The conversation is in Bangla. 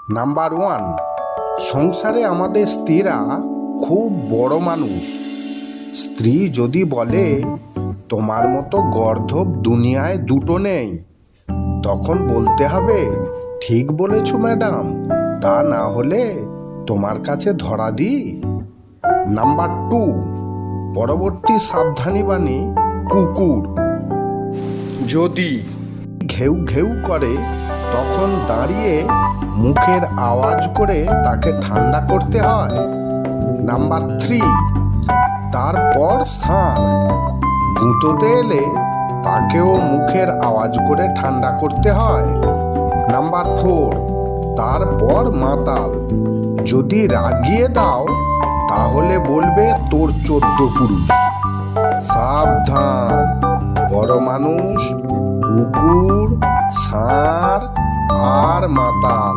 নাম্বার 1, সংসারে আমাদের স্ত্রীরা খুব বড় মানুষ। স্ত্রী যদি বলে তোমার মতো গর্দভ দুনিয়ায় দুটো নেই, তখন বলতে হবে ঠিক বলেছ ম্যাডাম, তা না হলে তোমার কাছে ধরা দিই। নাম্বার 2, পরবর্তী সাবধানী বাণী কুকুর। যদি ঘেউ ঘেউ করে তখন দাঁড়িয়ে মুখের আওয়াজ করে তাকে ঠান্ডা করতে হয়। নাম্বার 3, তারপর ষাঁড়। গুঁতোতে এলে তাকেও মুখের আওয়াজ করে ঠান্ডা করতে হয়। নাম্বার 4, তারপর মাতাল। যদি রাগিয়ে দাও তাহলে বলবে তোর 14 পুরুষ। সাবধান, বড় মানুষ, কুকুর, ষাঁড় আর মাতাল।